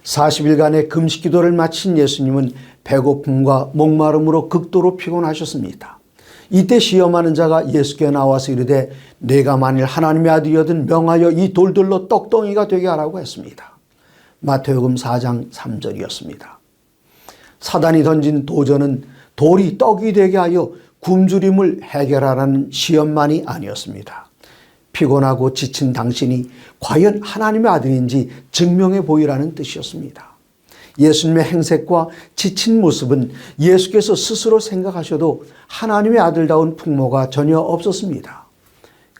40일간의 금식 기도를 마친 예수님은 배고픔과 목마름으로 극도로 피곤하셨습니다. 이때 시험하는 자가 예수께 나와서 이르되 내가 만일 하나님의 아들이거든 명하여 이 돌들로 떡덩이가 되게 하라고 했습니다. 마태복음 4장 3절이었습니다. 사단이 던진 도전은 돌이 떡이 되게 하여 굶주림을 해결하라는 시험만이 아니었습니다. 피곤하고 지친 당신이 과연 하나님의 아들인지 증명해 보이라는 뜻이었습니다. 예수님의 행색과 지친 모습은 예수께서 스스로 생각하셔도 하나님의 아들다운 풍모가 전혀 없었습니다.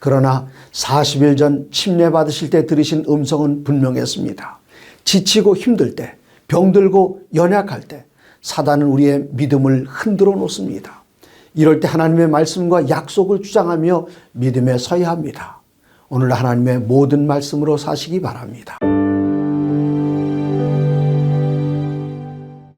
그러나 40일 전 침례받으실 때 들으신 음성은 분명했습니다. 지치고 힘들 때, 병들고 연약할 때 사단은 우리의 믿음을 흔들어 놓습니다. 이럴 때 하나님의 말씀과 약속을 주장하며 믿음에 서야 합니다. 오늘 하나님의 모든 말씀으로 사시기 바랍니다.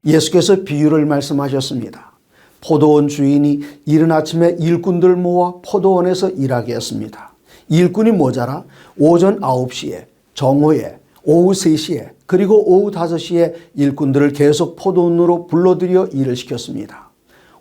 예수께서 비유를 말씀하셨습니다. 포도원 주인이 이른 아침에 일꾼들 모아 포도원에서 일하게 했습니다. 일꾼이 모자라 오전 9시에, 정오에, 오후 3시에, 그리고 오후 5시에 일꾼들을 계속 포도원으로 불러들여 일을 시켰습니다.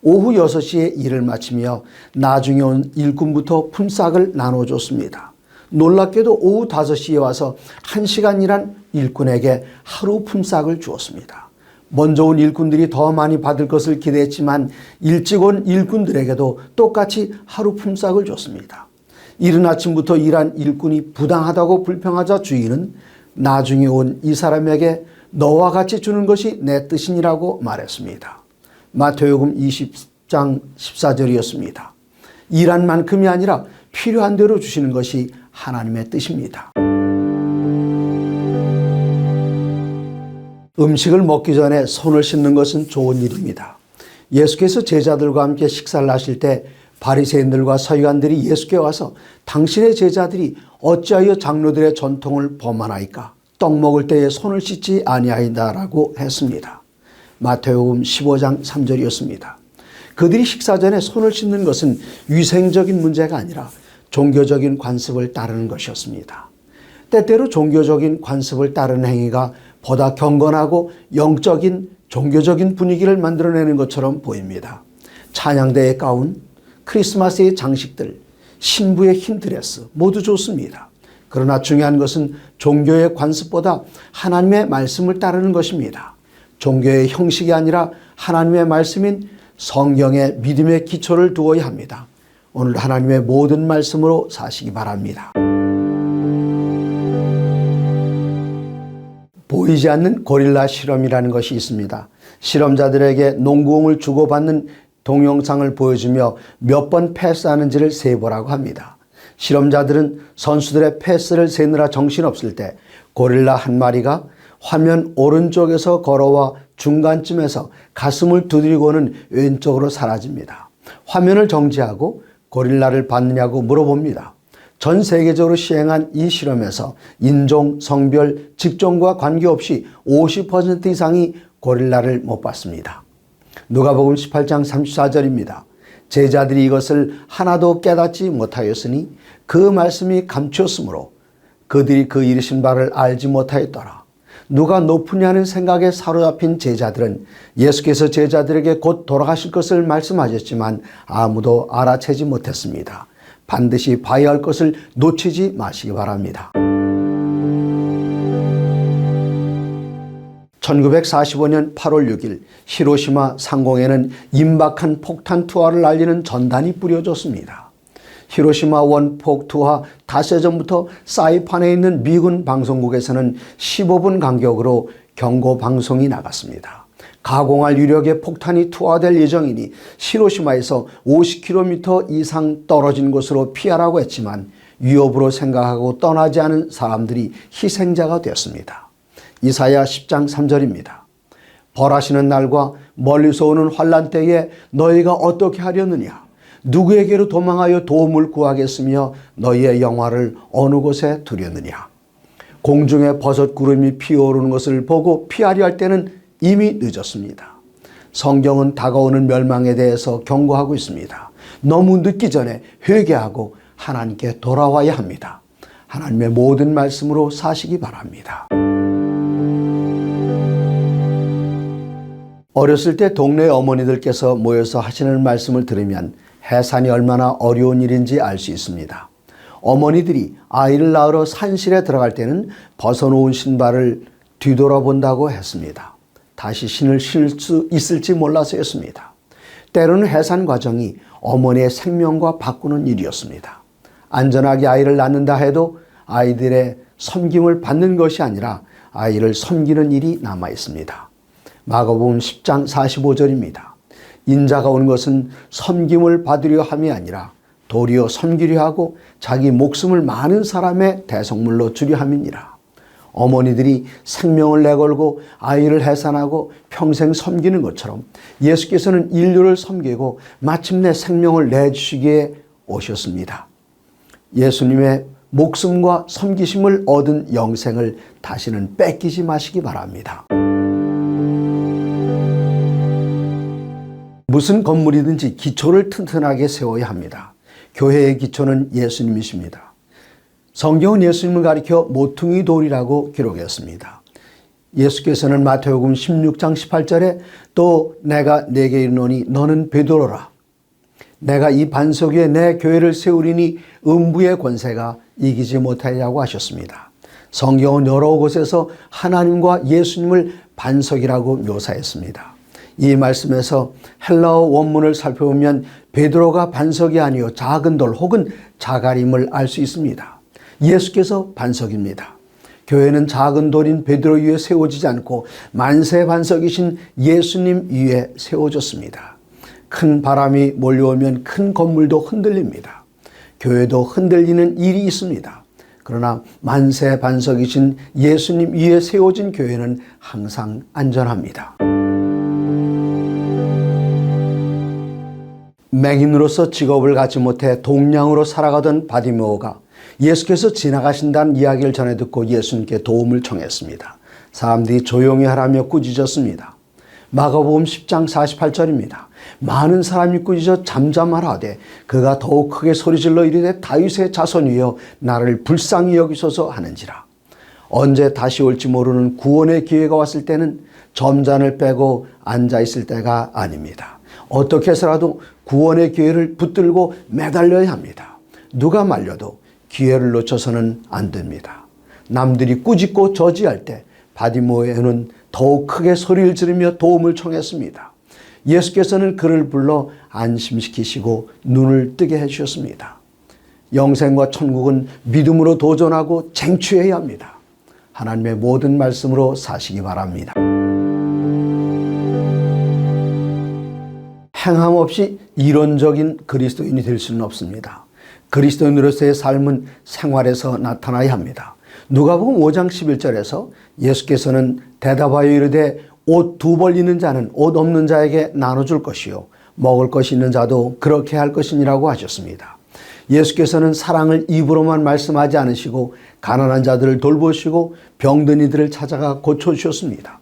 오후 6시에 일을 마치며 나중에 온 일꾼부터 품삯을 나눠줬습니다. 놀랍게도 오후 5시에 와서 1시간 일한 일꾼에게 하루 품삯을 주었습니다. 먼저 온 일꾼들이 더 많이 받을 것을 기대했지만 일찍 온 일꾼들에게도 똑같이 하루 품삯을 줬습니다. 이른 아침부터 일한 일꾼이 부당하다고 불평하자 주인은 나중에 온 이 사람에게 너와 같이 주는 것이 내 뜻이니라고 말했습니다. 마태복음 20장 14절이었습니다. 일한 만큼이 아니라 필요한 대로 주시는 것이 하나님의 뜻입니다. 음식을 먹기 전에 손을 씻는 것은 좋은 일입니다. 예수께서 제자들과 함께 식사를 하실 때 바리새인들과 서기관들이 예수께 와서 당신의 제자들이 어찌하여 장로들의 전통을 범하나이까? 떡 먹을 때에 손을 씻지 아니하인다라고 했습니다. 마태복음 15장 3절이었습니다. 그들이 식사 전에 손을 씻는 것은 위생적인 문제가 아니라 종교적인 관습을 따르는 것이었습니다. 때때로 종교적인 관습을 따르는 행위가 보다 경건하고 영적인 종교적인 분위기를 만들어내는 것처럼 보입니다. 찬양대의 가운, 크리스마스의 장식들, 신부의 흰 드레스 모두 좋습니다. 그러나 중요한 것은 종교의 관습보다 하나님의 말씀을 따르는 것입니다. 종교의 형식이 아니라 하나님의 말씀인 성경의 믿음의 기초를 두어야 합니다. 오늘 하나님의 모든 말씀으로 사시기 바랍니다. 보이지 않는 고릴라 실험이라는 것이 있습니다. 실험자들에게 농구공을 주고받는 동영상을 보여주며 몇 번 패스하는지를 세보라고 합니다. 실험자들은 선수들의 패스를 세느라 정신없을 때 고릴라 한 마리가 화면 오른쪽에서 걸어와 중간쯤에서 가슴을 두드리고는 왼쪽으로 사라집니다. 화면을 정지하고 고릴라를 봤느냐고 물어봅니다. 전 세계적으로 시행한 이 실험에서 인종, 성별, 직종과 관계없이 50% 이상이 고릴라를 못 봤습니다. 누가복음 18장 34절입니다. 제자들이 이것을 하나도 깨닫지 못하였으니 그 말씀이 감추었으므로 그들이 그 이르신 바를 알지 못하였더라. 누가 높으냐는 생각에 사로잡힌 제자들은 예수께서 제자들에게 곧 돌아가실 것을 말씀하셨지만 아무도 알아채지 못했습니다. 반드시 봐야 할 것을 놓치지 마시기 바랍니다. 1945년 8월 6일 히로시마 상공에는 임박한 폭탄 투하를 알리는 전단이 뿌려졌습니다. 히로시마 원폭 투하 닷새 전부터 사이판에 있는 미군 방송국에서는 15분 간격으로 경고 방송이 나갔습니다. 가공할 유력의 폭탄이 투하될 예정이니 히로시마에서 50km 이상 떨어진 곳으로 피하라고 했지만 위협으로 생각하고 떠나지 않은 사람들이 희생자가 되었습니다. 이사야 10장 3절입니다. 벌하시는 날과 멀리서 오는 환난 때에 너희가 어떻게 하려느냐? 누구에게로 도망하여 도움을 구하겠으며 너희의 영화를 어느 곳에 두려느냐? 공중에 버섯 구름이 피어오르는 것을 보고 피하려 할 때는 이미 늦었습니다. 성경은 다가오는 멸망에 대해서 경고하고 있습니다. 너무 늦기 전에 회개하고 하나님께 돌아와야 합니다. 하나님의 모든 말씀으로 사시기 바랍니다. 어렸을 때 동네 어머니들께서 모여서 하시는 말씀을 들으면 해산이 얼마나 어려운 일인지 알 수 있습니다. 어머니들이 아이를 낳으러 산실에 들어갈 때는 벗어놓은 신발을 뒤돌아본다고 했습니다. 다시 신을 신을 수 있을지 몰라서였습니다. 때로는 해산 과정이 어머니의 생명과 바꾸는 일이었습니다. 안전하게 아이를 낳는다 해도 아이들의 섬김을 받는 것이 아니라 아이를 섬기는 일이 남아 있습니다. 마가복음 10장 45절입니다. 인자가 온 것은 섬김을 받으려 함이 아니라 도리어 섬기려 하고 자기 목숨을 많은 사람의 대속물로 주려 함이니라. 어머니들이 생명을 내걸고 아이를 해산하고 평생 섬기는 것처럼 예수께서는 인류를 섬기고 마침내 생명을 내주시기에 오셨습니다. 예수님의 목숨과 섬기심을 얻은 영생을 다시는 뺏기지 마시기 바랍니다. 무슨 건물이든지 기초를 튼튼하게 세워야 합니다. 교회의 기초는 예수님이십니다. 성경은 예수님을 가리켜 모퉁이 돌이라고 기록했습니다. 예수께서는 마태복음 16장 18절에 또 내가 네게 이르노니 너는 베드로라. 내가 이 반석 위에 내 교회를 세우리니 음부의 권세가 이기지 못하리라고 하셨습니다. 성경은 여러 곳에서 하나님과 예수님을 반석이라고 묘사했습니다. 이 말씀에서 헬라어 원문을 살펴보면 베드로가 반석이 아니요 작은 돌 혹은 자갈임을 알 수 있습니다. 예수께서 반석입니다. 교회는 작은 돌인 베드로 위에 세워지지 않고 만세 반석이신 예수님 위에 세워졌습니다. 큰 바람이 몰려오면 큰 건물도 흔들립니다. 교회도 흔들리는 일이 있습니다. 그러나 만세 반석이신 예수님 위에 세워진 교회는 항상 안전합니다. 맹인으로서 직업을 갖지 못해 동량으로 살아가던 바디메오가 예수께서 지나가신다는 이야기를 전해 듣고 예수님께 도움을 청했습니다. 사람들이 조용히 하라며 꾸짖었습니다. 마가복음 10장 48절입니다. 많은 사람이 꾸짖어 잠잠하라되 그가 더욱 크게 소리질러 이르되 다윗의 자손이여 나를 불쌍히 여기소서 하는지라. 언제 다시 올지 모르는 구원의 기회가 왔을 때는 점잔을 빼고 앉아있을 때가 아닙니다. 어떻게 해서라도 구원의 기회를 붙들고 매달려야 합니다. 누가 말려도 기회를 놓쳐서는 안 됩니다. 남들이 꾸짖고 저지할 때 바디메오는 더욱 크게 소리를 지르며 도움을 청했습니다. 예수께서는 그를 불러 안심시키시고 눈을 뜨게 해주셨습니다. 영생과 천국은 믿음으로 도전하고 쟁취해야 합니다. 하나님의 모든 말씀으로 사시기 바랍니다. 행함 없이 이론적인 그리스도인이 될 수는 없습니다. 그리스도인으로서의 삶은 생활에서 나타나야 합니다. 누가복음 5장 11절에서 예수께서는 대답하여 이르되 옷 두 벌 있는 자는 옷 없는 자에게 나눠줄 것이요 먹을 것이 있는 자도 그렇게 할 것이니라고 하셨습니다. 예수께서는 사랑을 입으로만 말씀하지 않으시고 가난한 자들을 돌보시고 병든 이들을 찾아가 고쳐주셨습니다.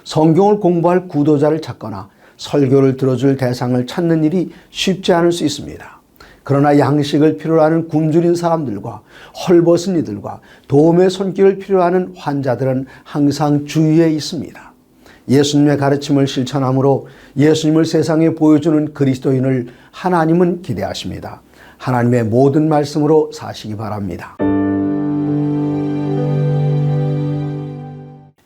성경을 공부할 구도자를 찾거나 설교를 들어줄 대상을 찾는 일이 쉽지 않을 수 있습니다. 그러나 양식을 필요로 하는 굶주린 사람들과 헐벗은 이들과 도움의 손길을 필요로 하는 환자들은 항상 주위에 있습니다. 예수님의 가르침을 실천함으로 예수님을 세상에 보여주는 그리스도인을 하나님은 기대하십니다. 하나님의 모든 말씀으로 사시기 바랍니다.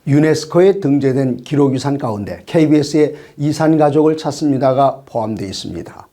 유네스코에 등재된 기록유산 가운데 KBS의 이산가족을 찾습니다가 포함되어 있습니다.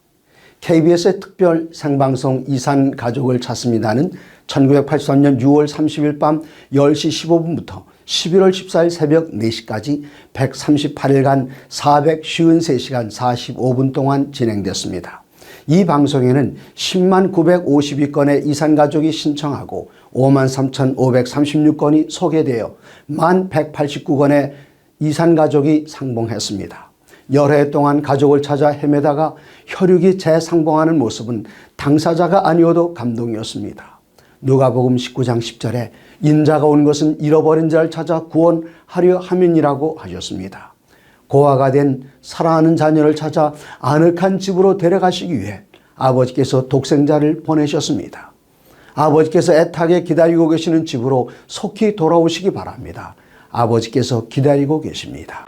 KBS의 특별 생방송 이산가족을 찾습니다는 1983년 6월 30일 밤 10시 15분부터 11월 14일 새벽 4시까지 138일간 453시간 45분 동안 진행됐습니다. 이 방송에는 10만 952건의 이산가족이 신청하고 5만 3,536건이 소개되어 1만 189건의 이산가족이 상봉했습니다. 여러 해 동안 가족을 찾아 헤매다가 혈육이 재상봉하는 모습은 당사자가 아니어도 감동이었습니다. 누가복음 19장 10절에 인자가 온 것은 잃어버린 자를 찾아 구원하려 함이니라고 하셨습니다. 고아가 된 사랑하는 자녀를 찾아 아늑한 집으로 데려가시기 위해 아버지께서 독생자를 보내셨습니다. 아버지께서 애타게 기다리고 계시는 집으로 속히 돌아오시기 바랍니다. 아버지께서 기다리고 계십니다.